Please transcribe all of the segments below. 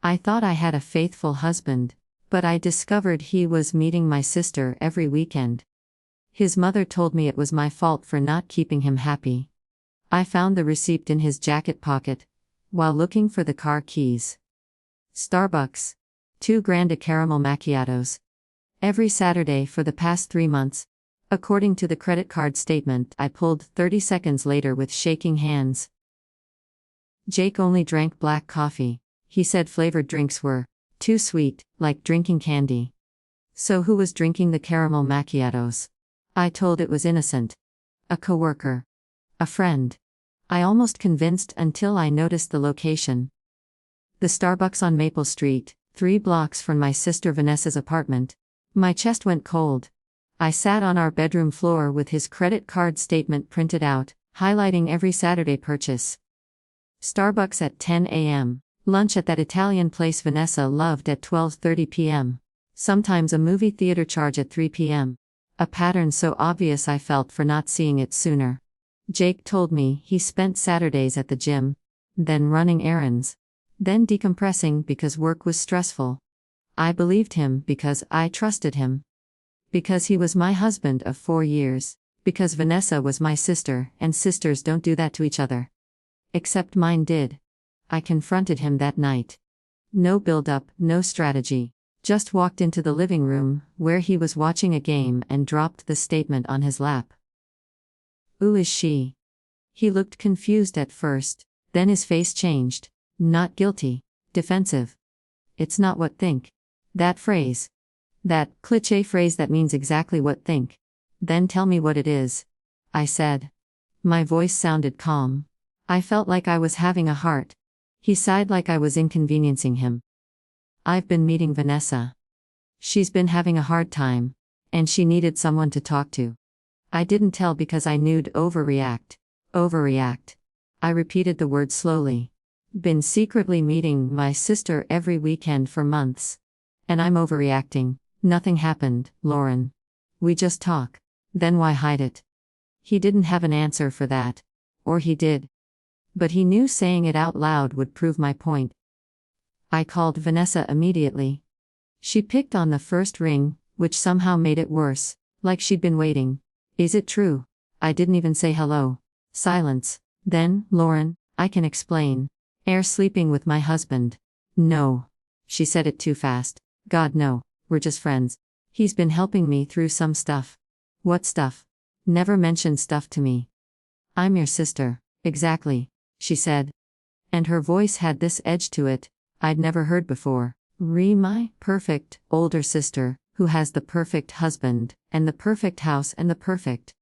I thought I had a faithful husband, but I discovered he was meeting my sister every weekend. His mother told me it was my fault for not keeping him happy. I found the receipt in his jacket pocket, while looking for the car keys. Starbucks. 2 grande caramel macchiatos. Every Saturday for the past 3 months. According to the credit card statement I pulled 30 seconds later with shaking hands. Jake only drank black coffee. He said flavored drinks were too sweet, like drinking candy. So who was drinking the caramel macchiatos? I told it was innocent. A coworker. A friend. I almost convinced until I noticed the location. The Starbucks on Maple Street, 3 blocks from my sister Vanessa's apartment. My chest went cold. I sat on our bedroom floor with his credit card statement printed out, highlighting every Saturday purchase. Starbucks at 10 a.m. Lunch at that Italian place Vanessa loved at 12:30 p.m. Sometimes a movie theater charge at 3 p.m. A pattern so obvious I felt for not seeing it sooner. Jake told me he spent Saturdays at the gym, then running errands, then decompressing because work was stressful. I believed him because I trusted him. Because he was my husband of 4 years. Because Vanessa was my sister, and sisters don't do that to each other. Except mine did. I confronted him that night. No build-up, no strategy. Just walked into the living room, where he was watching a game, and dropped the statement on his lap. Who is she? He looked confused at first, then his face changed. Not guilty. Defensive. It's not what think. That phrase. That cliché phrase that means exactly what think. Then tell me what it is. I said. My voice sounded calm. I felt like I was having a heart. He sighed like I was inconveniencing him. I've been meeting Vanessa. She's been having a hard time, and she needed someone to talk to. I didn't tell because I knew'd overreact. Overreact. I repeated the word slowly. Been secretly meeting my sister every weekend for months. And I'm overreacting. Nothing happened, Lauren. We just talk. Then why hide it? He didn't have an answer for that. Or he did. But he knew saying it out loud would prove my point. I called Vanessa immediately. She picked on the first ring, which somehow made it worse, like she'd been waiting. Is it true? I didn't even say hello. Silence. Then, Lauren, I can explain. Sleeping with my husband. No. She said it too fast. God no, we're just friends. He's been helping me through some stuff. What stuff? Never mention stuff to me. I'm your sister. Exactly, she said. And her voice had this edge to it I'd never heard before. My perfect older sister, who has the perfect husband, and the perfect house and the perfect.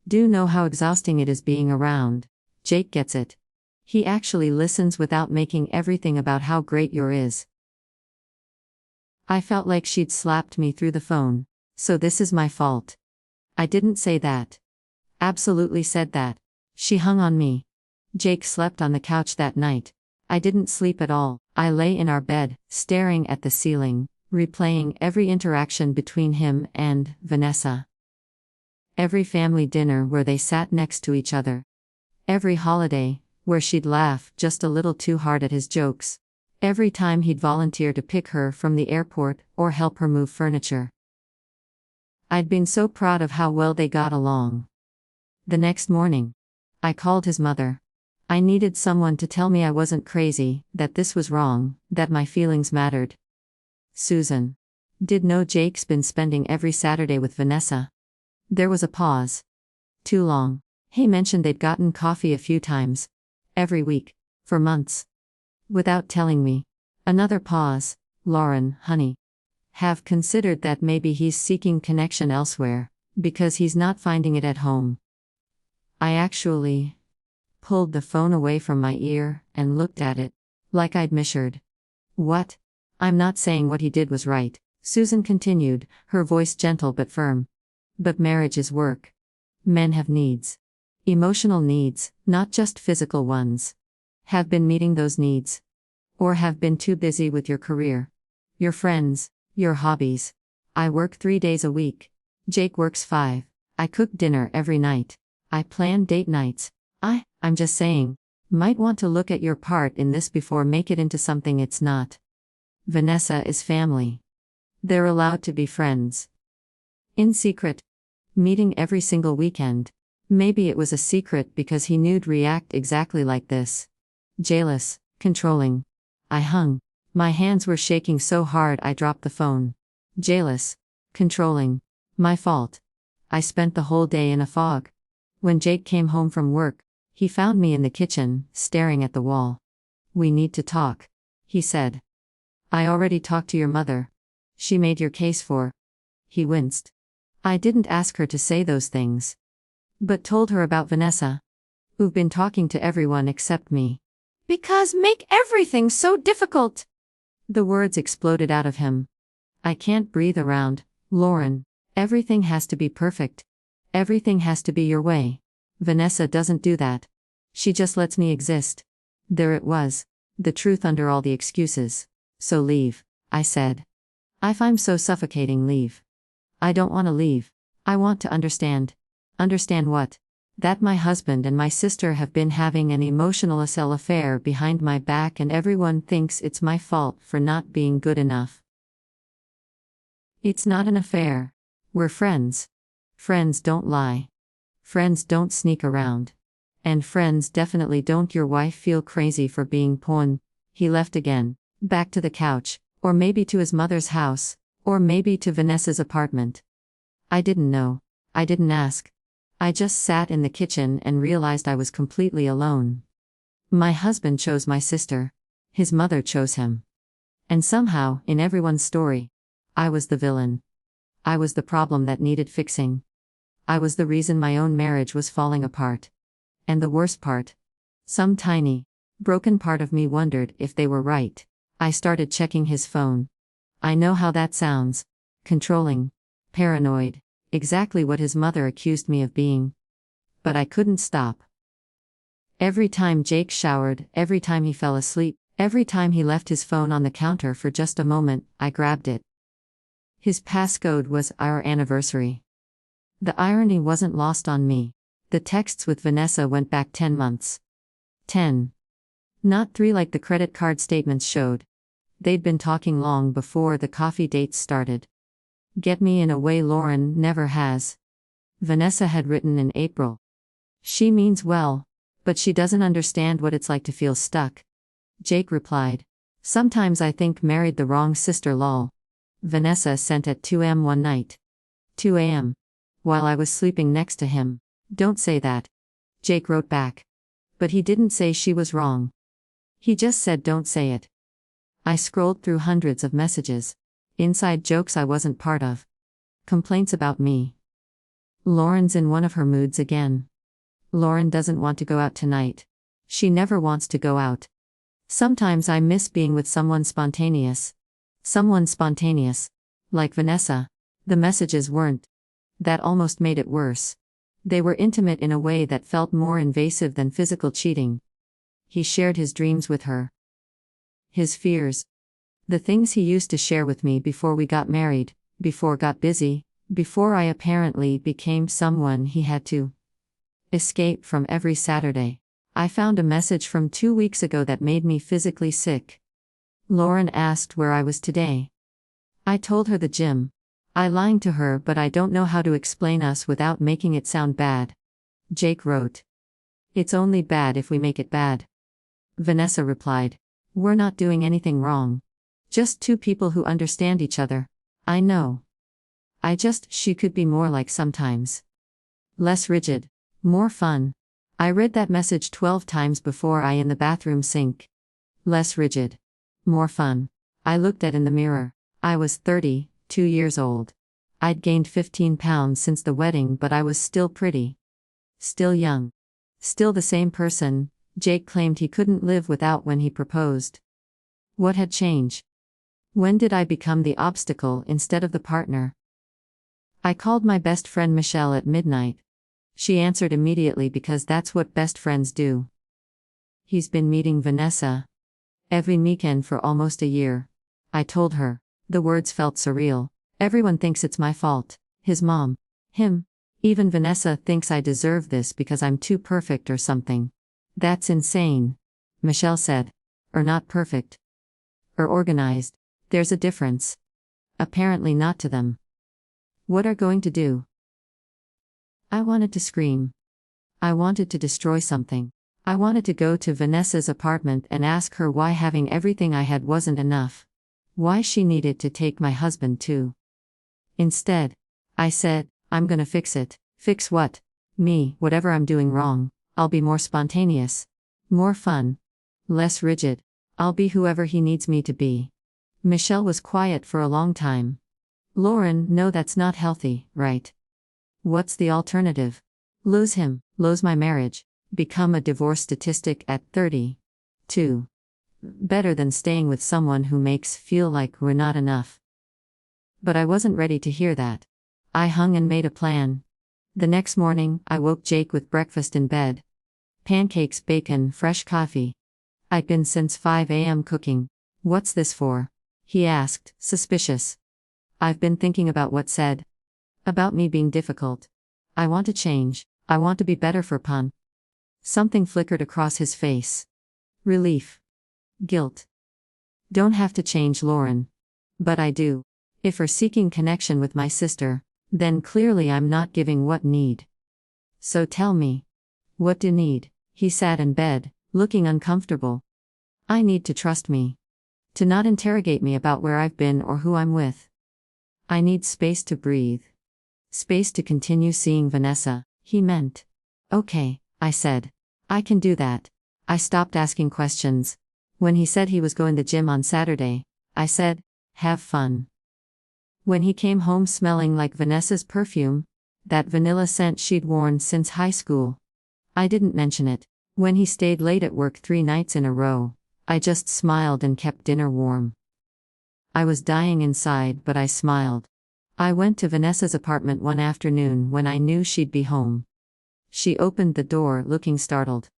Do know how exhausting it is being around. Jake gets it. He actually listens without making everything about how great your is. I felt like she'd slapped me through the phone. So this is my fault. I didn't say that. Absolutely said that. She hung on me. Jake slept on the couch that night. I didn't sleep at all. I lay in our bed, staring at the ceiling, replaying every interaction between him and Vanessa. Every family dinner where they sat next to each other. Every holiday, where she'd laugh just a little too hard at his jokes. Every time he'd volunteer to pick her from the airport or help her move furniture. I'd been so proud of how well they got along. The next morning, I called his mother. I needed someone to tell me I wasn't crazy, that this was wrong, that my feelings mattered. Susan. Did know Jake's been spending every Saturday with Vanessa. There was a pause. Too long. He mentioned they'd gotten coffee a few times. Every week. For months. Without telling me. Another pause. Lauren, honey. Have considered that maybe he's seeking connection elsewhere, because he's not finding it at home. I actually pulled the phone away from my ear and looked at it, like I'd misheard. What? I'm not saying what he did was right, Susan continued, her voice gentle but firm. But marriage is work. Men have needs. Emotional needs, not just physical ones. Have been meeting those needs. Or have been too busy with your career. Your friends, your hobbies. I work 3 days a week. Jake works 5. I cook dinner every night. I plan date nights. I'm just saying. Might want to look at your part in this before make it into something it's not. Vanessa is family. They're allowed to be friends. In secret. Meeting every single weekend. Maybe it was a secret because he knew'd react exactly like this. Jealous, controlling. I hung. My hands were shaking so hard I dropped the phone. Jealous, controlling. My fault. I spent the whole day in a fog. When Jake came home from work, he found me in the kitchen, staring at the wall. We need to talk, he said. I already talked to your mother. She made your case for. He winced. I didn't ask her to say those things. But told her about Vanessa. Who've been talking to everyone except me. Because make everything so difficult. The words exploded out of him. I can't breathe around, Lauren. Everything has to be perfect. Everything has to be your way. Vanessa doesn't do that. She just lets me exist. There it was. The truth under all the excuses. So leave, I said. If I'm so suffocating, leave. I don't want to leave. I want to understand. Understand what? That my husband and my sister have been having an emotional affair behind my back and everyone thinks it's my fault for not being good enough. It's not an affair. We're friends. Friends don't lie. Friends don't sneak around. And friends definitely don't your wife feel crazy for being porn. He left again, back to the couch, or maybe to his mother's house, or maybe to Vanessa's apartment. I didn't know. I didn't ask. I just sat in the kitchen and realized I was completely alone. My husband chose my sister. His mother chose him. And somehow, in everyone's story, I was the villain. I was the problem that needed fixing. I was the reason my own marriage was falling apart. And the worst part? Some tiny, broken part of me wondered if they were right. I started checking his phone. I know how that sounds. Controlling. Paranoid. Exactly what his mother accused me of being. But I couldn't stop. Every time Jake showered, every time he fell asleep, every time he left his phone on the counter for just a moment, I grabbed it. His passcode was our anniversary. The irony wasn't lost on me. The texts with Vanessa went back 10 months. 10. Not 3 like the credit card statements showed. They'd been talking long before the coffee dates started. Get me in a way Lauren never has. Vanessa had written in April. She means well, but she doesn't understand what it's like to feel stuck. Jake replied. Sometimes I think married the wrong sister lol. Vanessa sent at 2 a.m. one night. 2 a.m. While I was sleeping next to him. Don't say that. Jake wrote back. But he didn't say she was wrong. He just said don't say it. I scrolled through hundreds of messages. Inside jokes I wasn't part of. Complaints about me. Lauren's in one of her moods again. Lauren doesn't want to go out tonight. She never wants to go out. Sometimes I miss being with someone spontaneous. Someone spontaneous. Like Vanessa. The messages weren't. That almost made it worse. They were intimate in a way that felt more invasive than physical cheating. He shared his dreams with her. His fears. The things he used to share with me before we got married, before got busy, before I apparently became someone he had to escape from every Saturday. I found a message from 2 weeks ago that made me physically sick. Lauren asked where I was today. I told her the gym. I lying to her but I don't know how to explain us without making it sound bad. Jake wrote. It's only bad if we make it bad. Vanessa replied. We're not doing anything wrong. Just 2 people who understand each other. I know. She could be more like sometimes. Less rigid. More fun. I read that message 12 times before I in the bathroom sink. Less rigid. More fun. I looked at in the mirror. I was 32 years old. I'd gained 15 pounds since the wedding but I was still pretty. Still young. Still the same person Jake claimed he couldn't live without when he proposed. What had changed? When did I become the obstacle instead of the partner? I called my best friend Michelle at midnight. She answered immediately because that's what best friends do. He's been meeting Vanessa every weekend for almost a year. I told her. The words felt surreal. Everyone thinks it's my fault. His mom. Him. Even Vanessa thinks I deserve this because I'm too perfect or something. That's insane, Michelle said. Or not perfect. Or organized. There's a difference. Apparently not to them. What are going to do? I wanted to scream. I wanted to destroy something. I wanted to go to Vanessa's apartment and ask her why having everything I had wasn't enough. Why she needed to take my husband too. Instead, I said, I'm gonna fix it. Fix what? Me, whatever I'm doing wrong. I'll be more spontaneous. More fun. Less rigid. I'll be whoever he needs me to be. Michelle was quiet for a long time. Lauren, no, that's not healthy, right? What's the alternative? Lose him, lose my marriage, become a divorce statistic at 30. 2. Better than staying with someone who makes feel like we're not enough. But I wasn't ready to hear that. I hung and made a plan. The next morning, I woke Jake with breakfast in bed. Pancakes, bacon, fresh coffee. I'd been since 5 a.m. cooking. What's this for? He asked, suspicious. I've been thinking about what said. About me being difficult. I want to change. I want to be better for Pan. Something flickered across his face. Relief. Guilt. Don't have to change, Lauren. But I do. If we're seeking connection with my sister, then clearly I'm not giving what need. So tell me. What do need? He sat in bed, looking uncomfortable. I need to trust me. To not interrogate me about where I've been or who I'm with. I need space to breathe. Space to continue seeing Vanessa, he meant. Okay, I said. I can do that. I stopped asking questions. When he said he was going to the gym on Saturday, I said, have fun. When he came home smelling like Vanessa's perfume, that vanilla scent she'd worn since high school, I didn't mention it. When he stayed late at work 3 nights in a row, I just smiled and kept dinner warm. I was dying inside, but I smiled. I went to Vanessa's apartment one afternoon when I knew she'd be home. She opened the door looking startled.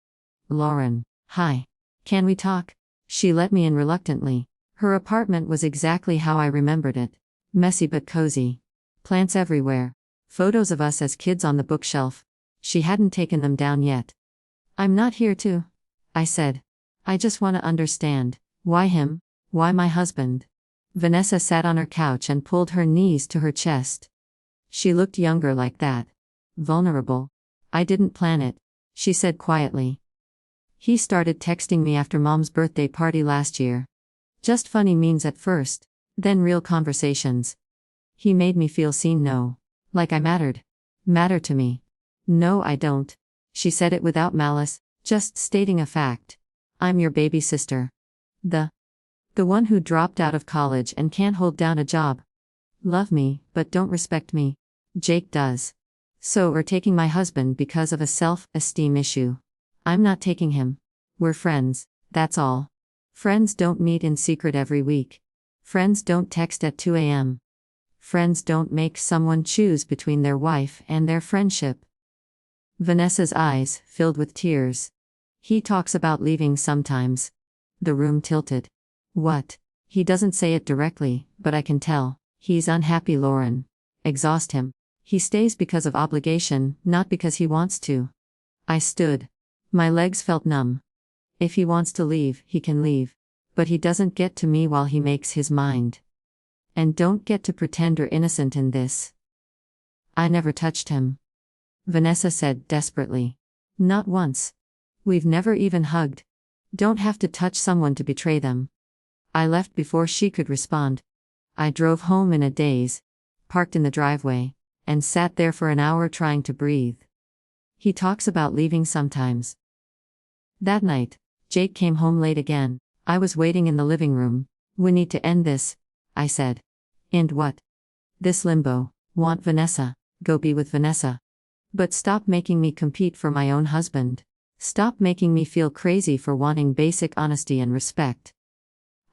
Lauren, hi. Can we talk? She let me in reluctantly. Her apartment was exactly how I remembered it. Messy but cozy. Plants everywhere. Photos of us as kids on the bookshelf. She hadn't taken them down yet. I'm not here to, I said. I just want to understand. Why him? Why my husband? Vanessa sat on her couch and pulled her knees to her chest. She looked younger like that. Vulnerable. I didn't plan it, she said quietly. He started texting me after Mom's birthday party last year. Just funny memes at first, then real conversations. He made me feel seen, no. Like I mattered. Matter to me. No, I don't. She said it without malice, just stating a fact. I'm your baby sister. The one who dropped out of college and can't hold down a job. Love me, but don't respect me. Jake does. So we're taking my husband because of a self-esteem issue. I'm not taking him. We're friends, that's all. Friends don't meet in secret every week. Friends don't text at 2 a.m. Friends don't make someone choose between their wife and their friendship. Vanessa's eyes filled with tears. He talks about leaving sometimes. The room tilted. What? He doesn't say it directly, but I can tell. He's unhappy, Lauren. Exhaust him. He stays because of obligation, not because he wants to. I stood. My legs felt numb. If he wants to leave, he can leave. But he doesn't get to me while he makes his mind. And don't get to pretend you're innocent in this. I never touched him. Vanessa said desperately. Not once. We've never even hugged. Don't have to touch someone to betray them. I left before she could respond. I drove home in a daze, parked in the driveway, and sat there for an hour trying to breathe. He talks about leaving sometimes. That night, Jake came home late again. I was waiting in the living room. We need to end this, I said. End what? This limbo. Want Vanessa. Go be with Vanessa. But stop making me compete for my own husband. Stop making me feel crazy for wanting basic honesty and respect.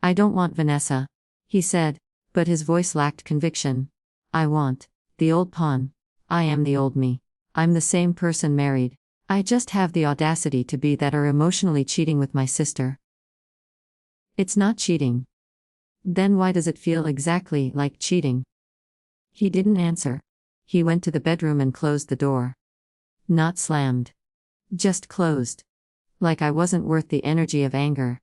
I don't want Vanessa, he said, but his voice lacked conviction. I want the old pawn. I am the old me. I'm the same person married. I just have the audacity to be that or emotionally cheating with my sister. It's not cheating. Then why does it feel exactly like cheating? He didn't answer. He went to the bedroom and closed the door. Not slammed. Just closed. Like I wasn't worth the energy of anger.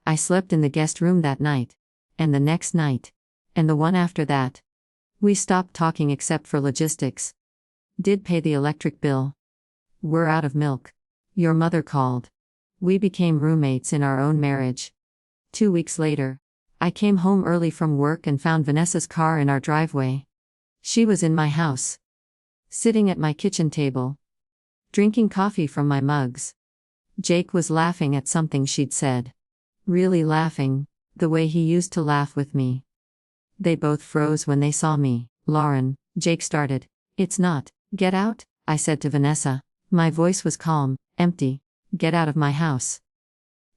I slept in the guest room that night. And the next night. And the one after that. We stopped talking except for logistics. Did pay the electric bill. We're out of milk. Your mother called. We became roommates in our own marriage. 2 weeks later, I came home early from work and found Vanessa's car in our driveway. She was in my house. Sitting at my kitchen table. Drinking coffee from my mugs. Jake was laughing at something she'd said. Really laughing, the way he used to laugh with me. They both froze when they saw me. Lauren, Jake started. It's not. Get out, I said to Vanessa. My voice was calm, empty. Get out of my house.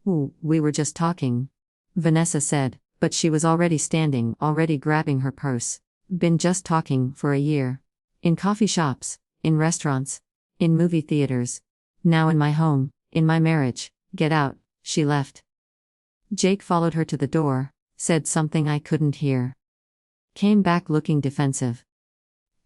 Ooh, we were just talking. Vanessa said, but she was already standing, already grabbing her purse. Been just talking for a year. In coffee shops, in restaurants, in movie theaters. Now in my home, in my marriage. Get out, she left. Jake followed her to the door, said something I couldn't hear. Came back looking defensive.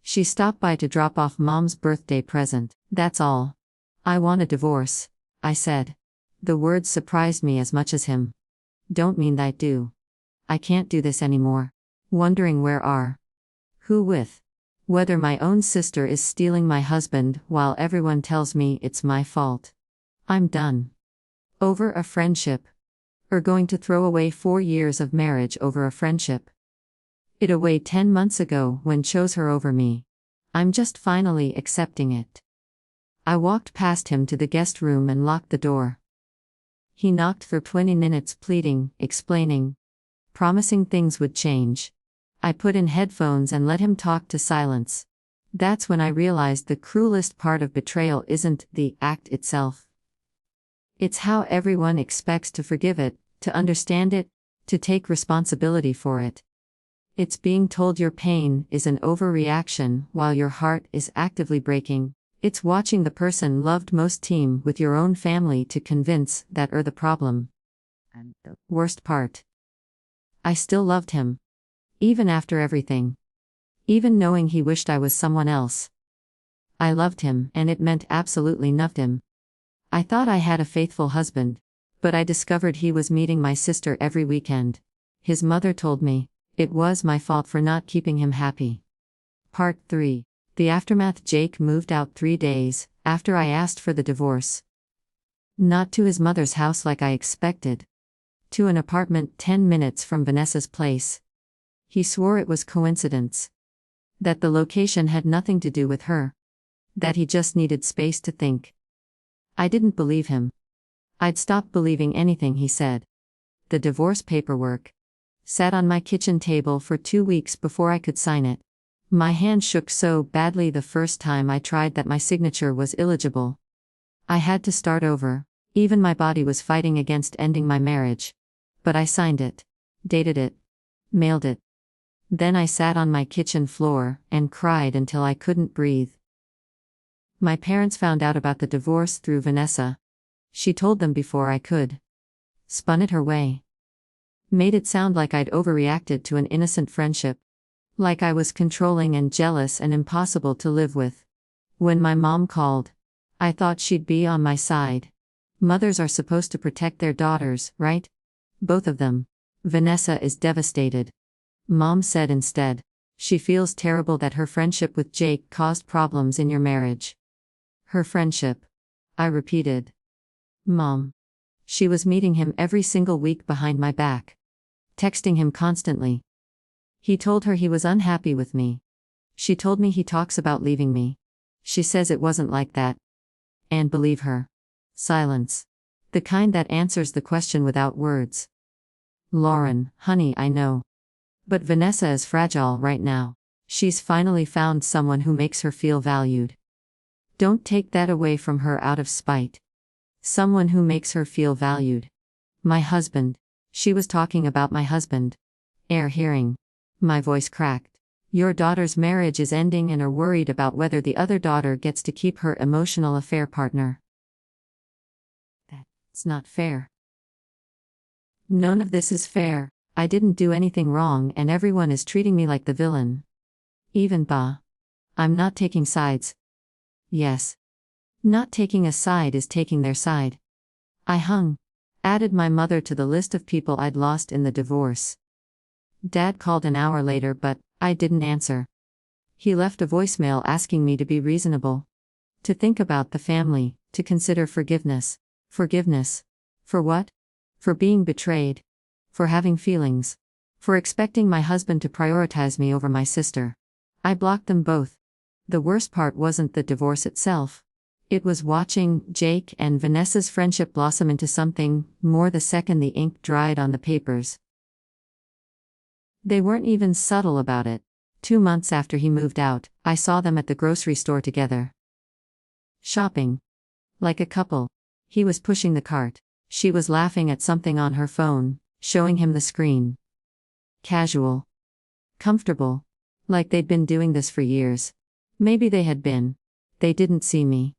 She stopped by to drop off Mom's birthday present, that's all. I want a divorce, I said. The words surprised me as much as him. Don't mean that do. I can't do this anymore. Wondering where are. Who with? Whether my own sister is stealing my husband while everyone tells me it's my fault. I'm done. Over a friendship. Or going to throw away 4 years of marriage over a friendship. It away 10 months ago when chose her over me. I'm just finally accepting it. I walked past him to the guest room and locked the door. He knocked for 20 minutes pleading, explaining. Promising things would change. I put in headphones and let him talk to silence. That's when I realized the cruelest part of betrayal isn't the act itself. It's how everyone expects to forgive it, to understand it, to take responsibility for it. It's being told your pain is an overreaction while your heart is actively breaking. It's watching the person loved most team with your own family to convince that are the problem. And the worst part. I still loved him. Even after everything. Even knowing he wished I was someone else. I loved him and it meant absolutely nothing. I thought I had a faithful husband. But I discovered he was meeting my sister every weekend. His mother told me. It was my fault for not keeping him happy. Part 3. The aftermath. Jake moved out 3 days after I asked for the divorce. Not to his mother's house like I expected. To an apartment 10 minutes from Vanessa's place. He swore it was coincidence. That the location had nothing to do with her. That he just needed space to think. I didn't believe him. I'd stopped believing anything he said. The divorce paperwork sat on my kitchen table for 2 weeks before I could sign it. My hand shook so badly the first time I tried that my signature was illegible. I had to start over. Even my body was fighting against ending my marriage. But I signed it. Dated it. Mailed it. Then I sat on my kitchen floor and cried until I couldn't breathe. My parents found out about the divorce through Vanessa. She told them before I could. Spun it her way. Made it sound like I'd overreacted to an innocent friendship. Like I was controlling and jealous and impossible to live with. When my mom called, I thought she'd be on my side. Mothers are supposed to protect their daughters, right? Both of them. Vanessa is devastated. Mom said instead, she feels terrible that her friendship with Jake caused problems in your marriage. Her friendship. I repeated. Mom. She was meeting him every single week behind my back. Texting him constantly. He told her he was unhappy with me. She told me he talks about leaving me. She says it wasn't like that. And believe her. Silence. The kind that answers the question without words. Lauren, honey, I know. But Vanessa is fragile right now. She's finally found someone who makes her feel valued. Don't take that away from her out of spite. Someone who makes her feel valued. My husband. She was talking about my husband. Hearing. My voice cracked. Your daughter's marriage is ending and are worried about whether the other daughter gets to keep her emotional affair partner. That's not fair. None of this is fair. I didn't do anything wrong and everyone is treating me like the villain. Even Ba. I'm not taking sides. Yes. Not taking a side is taking their side. I added my mother to the list of people I'd lost in the divorce. Dad called an hour later, but I didn't answer. He left a voicemail asking me to be reasonable, to think about the family, to consider forgiveness. Forgiveness. For what? For being betrayed. For having feelings. For expecting my husband to prioritize me over my sister. I blocked them both. The worst part wasn't the divorce itself. It was watching Jake and Vanessa's friendship blossom into something more the second the ink dried on the papers. They weren't even subtle about it. 2 months after he moved out, I saw them at the grocery store together. Shopping. Like a couple. He was pushing the cart. She was laughing at something on her phone, showing him the screen. Casual. Comfortable. Like they'd been doing this for years. Maybe they had been. They didn't see me.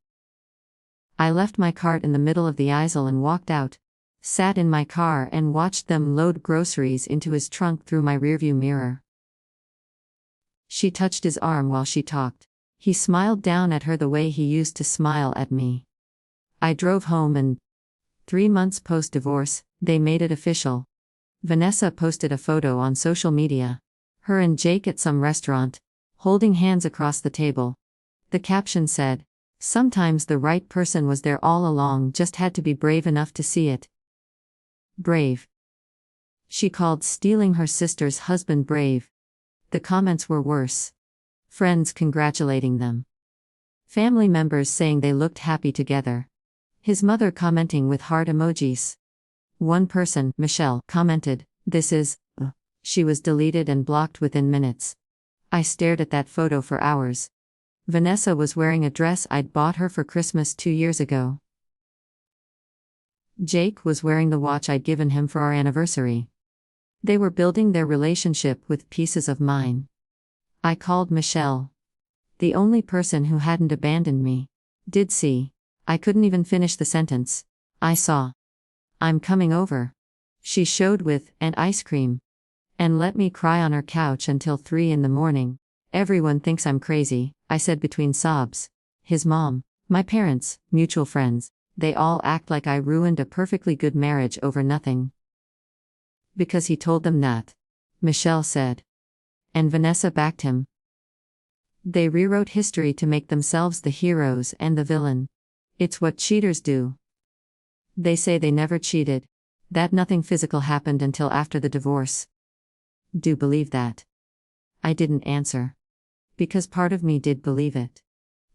I left my cart in the middle of the aisle and walked out. Sat in my car and watched them load groceries into his trunk through my rearview mirror. She touched his arm while she talked. He smiled down at her the way he used to smile at me. I drove home and 3 months post-divorce, they made it official. Vanessa posted a photo on social media. Her and Jake at some restaurant, holding hands across the table. The caption said, "Sometimes the right person was there all along, just had to be brave enough to see it." Brave. She called stealing her sister's husband brave. The comments were worse. Friends congratulating them. Family members saying they looked happy together. His mother commenting with heart emojis. One person, Michelle, commented, "This is..." She was deleted and blocked within minutes. I stared at that photo for hours. Vanessa was wearing a dress I'd bought her for Christmas 2 years ago. Jake was wearing the watch I'd given him for our anniversary. They were building their relationship with pieces of mine. I called Michelle. The only person who hadn't abandoned me. Did see. I couldn't even finish the sentence. I saw. "I'm coming over." She showed with an ice cream. And let me cry on her couch until 3 in the morning. "Everyone thinks I'm crazy," I said between sobs. His mom, my parents, mutual friends, they all act like I ruined a perfectly good marriage over nothing. Because he told them that. Michelle said. And Vanessa backed him. They rewrote history to make themselves the heroes and the villain. It's what cheaters do. They say they never cheated. That nothing physical happened until after the divorce. Do believe that? I didn't answer. Because part of me did believe it.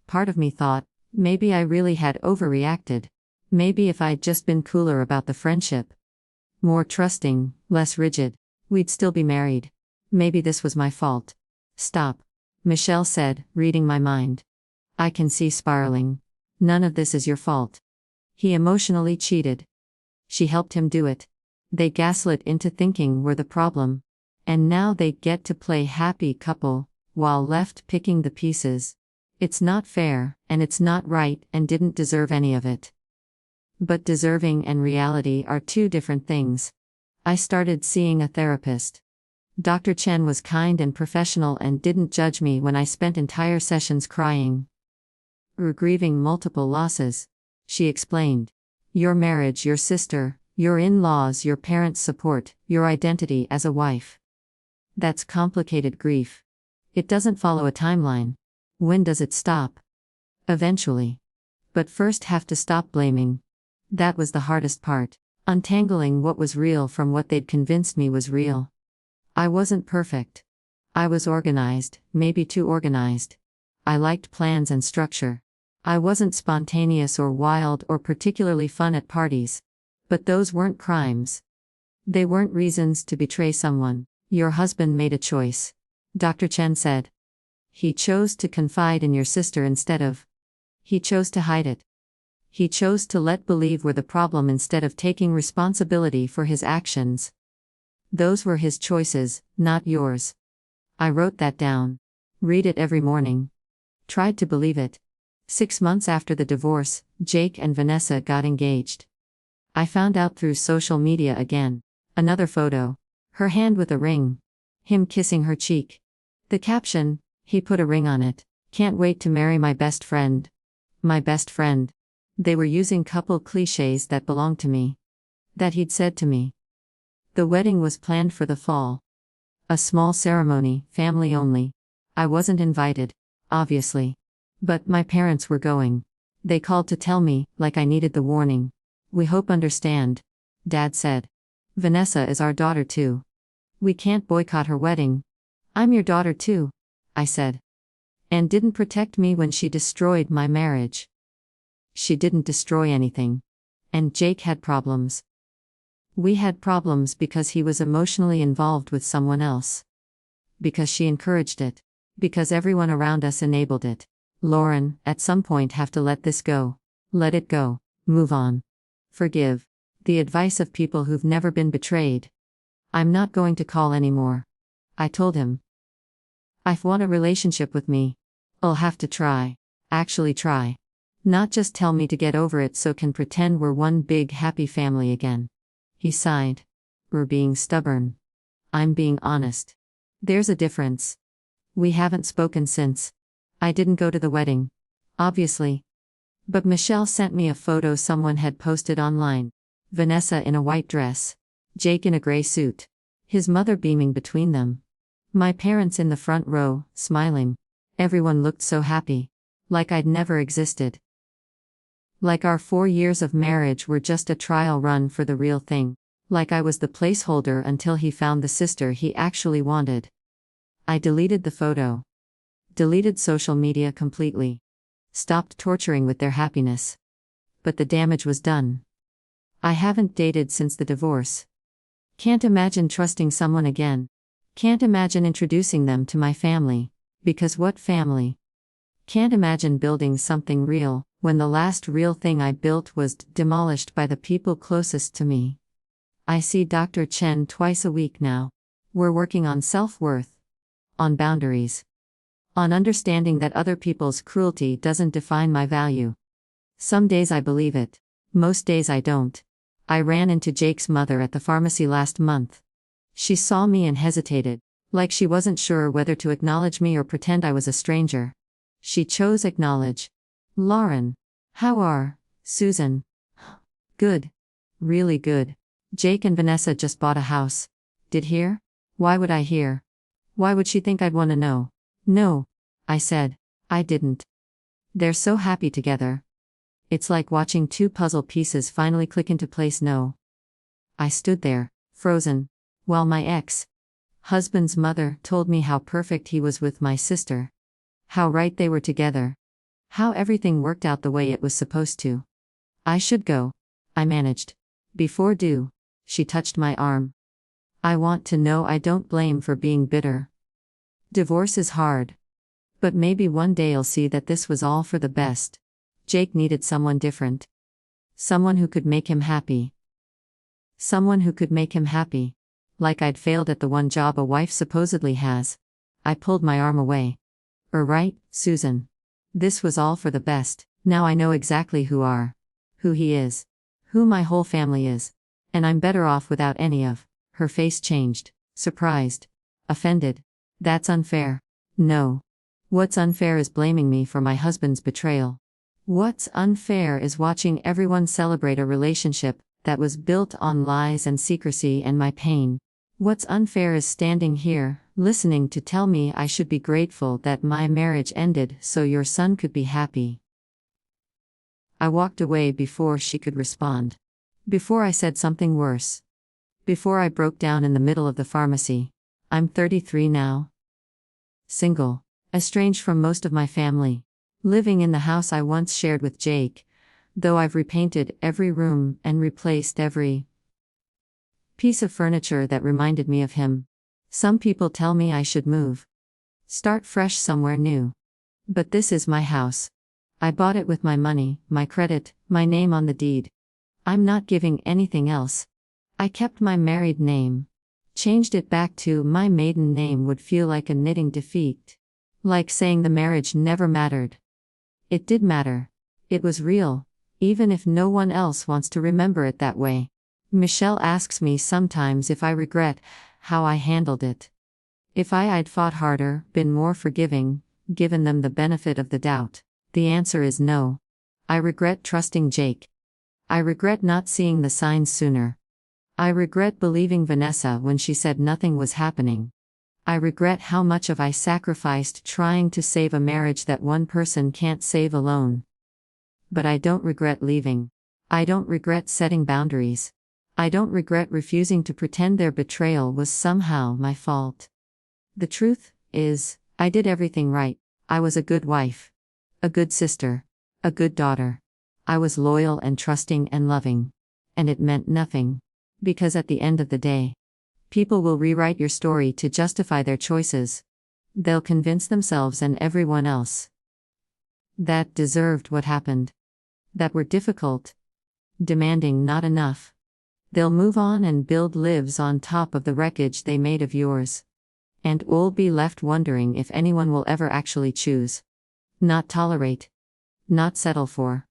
Part of me thought, maybe I really had overreacted. Maybe if I'd just been cooler about the friendship. More trusting, less rigid, we'd still be married. Maybe this was my fault. "Stop," Michelle said, reading my mind. "I can see spiraling. None of this is your fault. He emotionally cheated. She helped him do it. They gaslit into thinking we're the problem. And now they get to play happy couple, while left picking the pieces. It's not fair, and it's not right, and didn't deserve any of it." But deserving and reality are two different things. I started seeing a therapist. Dr. Chen was kind and professional and didn't judge me when I spent entire sessions crying. Or grieving multiple losses. She explained. Your marriage, your sister, your in-laws, your parents' support, your identity as a wife. That's complicated grief. It doesn't follow a timeline. When does it stop? Eventually. But first have to stop blaming. That was the hardest part. Untangling what was real from what they'd convinced me was real. I wasn't perfect. I was organized, maybe too organized. I liked plans and structure. I wasn't spontaneous or wild or particularly fun at parties. But those weren't crimes. They weren't reasons to betray someone. Your husband made a choice. Dr. Chen said. He chose to confide in your sister instead of. He chose to hide it. He chose to let believe we're the problem instead of taking responsibility for his actions. Those were his choices, not yours. I wrote that down. Read it every morning. Tried to believe it. 6 months after the divorce, Jake and Vanessa got engaged. I found out through social media again. Another photo. Her hand with a ring. Him kissing her cheek. The caption, he put a ring on it. Can't wait to marry my best friend. My best friend. They were using couple cliches that belonged to me. That he'd said to me. The wedding was planned for the fall. A small ceremony, family only. I wasn't invited, obviously. But my parents were going. They called to tell me, like I needed the warning. We hope understand. Dad said. Vanessa is our daughter too. We can't boycott her wedding. I'm your daughter too, I said. And didn't protect me when she destroyed my marriage. She didn't destroy anything. And Jake had problems. We had problems because he was emotionally involved with someone else. Because she encouraged it. Because everyone around us enabled it. Lauren, at some point have to let this go. Let it go. Move on. Forgive. The advice of people who've never been betrayed. I'm not going to call anymore. I told him. If want a relationship with me, I'll have to try. Actually try. Not just tell me to get over it so can pretend we're one big happy family again. He sighed. We're being stubborn. I'm being honest. There's a difference. We haven't spoken since. I didn't go to the wedding. Obviously. But Michelle sent me a photo someone had posted online. Vanessa in a white dress. Jake in a gray suit. His mother beaming between them. My parents in the front row, smiling. Everyone looked so happy. Like I'd never existed. Like our 4 years of marriage were just a trial run for the real thing. Like I was the placeholder until he found the sister he actually wanted. I deleted the photo. Deleted social media completely. Stopped torturing with their happiness. But the damage was done. I haven't dated since the divorce. Can't imagine trusting someone again. Can't imagine introducing them to my family. Because what family? Can't imagine building something real, when the last real thing I built was demolished by the people closest to me. I see Dr. Chen twice a week now. We're working on self-worth. On boundaries. On understanding that other people's cruelty doesn't define my value. Some days I believe it. Most days I don't. I ran into Jake's mother at the pharmacy last month. She saw me and hesitated, like she wasn't sure whether to acknowledge me or pretend I was a stranger. She chose acknowledge. Lauren. How are, Susan? Good. Really good. Jake and Vanessa just bought a house. Did hear? Why would I hear? Why would she think I'd want to know? No. I said. I didn't. They're so happy together. It's like watching two puzzle pieces finally click into place. No. I stood there, frozen, while my ex-husband's mother told me how perfect he was with my sister. How right they were together. How everything worked out the way it was supposed to. I should go. I managed. Before do. She touched my arm. I want to know I don't blame for being bitter. Divorce is hard. But maybe one day I'll see that this was all for the best. Jake needed someone different. Someone who could make him happy. Someone who could make him happy. Like I'd failed at the one job a wife supposedly has. I pulled my arm away. Right, Susan. This was all for the best. Now I know exactly who he is. Who my whole family is. And I'm better off without any of. Her face changed. Surprised. Offended. That's unfair. No. What's unfair is blaming me for my husband's betrayal. What's unfair is watching everyone celebrate a relationship that was built on lies and secrecy and my pain. What's unfair is standing here, listening to tell me I should be grateful that my marriage ended so your son could be happy. I walked away before she could respond. Before I said something worse. Before I broke down in the middle of the pharmacy. I'm 33 now. Single. Estranged from most of my family. Living in the house I once shared with Jake, though I've repainted every room and replaced every piece of furniture that reminded me of him. Some people tell me I should move. Start fresh somewhere new. But this is my house. I bought it with my money, my credit, my name on the deed. I'm not giving anything else. I kept my married name. Changed it back to my maiden name would feel like a knitting defeat. Like saying the marriage never mattered. It did matter. It was real, even if no one else wants to remember it that way. Michelle asks me sometimes if I regret how I handled it. If I'd fought harder, been more forgiving, given them the benefit of the doubt. The answer is no. I regret trusting Jake. I regret not seeing the signs sooner. I regret believing Vanessa when she said nothing was happening. I regret how much of I sacrificed trying to save a marriage that one person can't save alone. But I don't regret leaving. I don't regret setting boundaries. I don't regret refusing to pretend their betrayal was somehow my fault. The truth is, I did everything right. I was a good wife. A good sister. A good daughter. I was loyal and trusting and loving. And it meant nothing. Because at the end of the day, people will rewrite your story to justify their choices. They'll convince themselves and everyone else that deserved what happened. That were difficult. Demanding not enough. They'll move on and build lives on top of the wreckage they made of yours. And we'll be left wondering if anyone will ever actually choose. Not tolerate. Not settle for.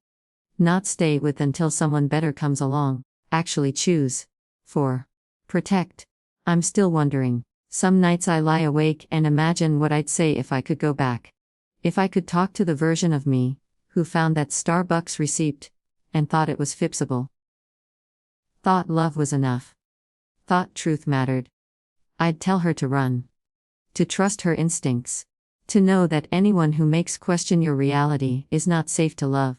Not stay with until someone better comes along. Actually choose. For. Protect. I'm still wondering. Some nights I lie awake and imagine what I'd say if I could go back. If I could talk to the version of me who found that Starbucks receipt and thought it was fixable. Thought love was enough. Thought truth mattered. I'd tell her to run. To trust her instincts. To know that anyone who makes question your reality is not safe to love.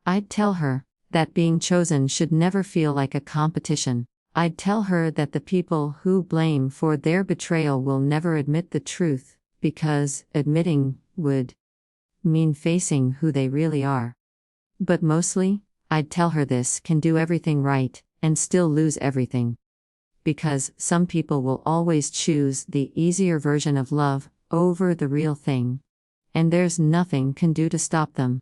I'd tell her that being chosen should never feel like a competition. I'd tell her that the people who blame for their betrayal will never admit the truth, because admitting would mean facing who they really are. But mostly, I'd tell her this can do everything right and still lose everything. Because some people will always choose the easier version of love over the real thing. And there's nothing can do to stop them.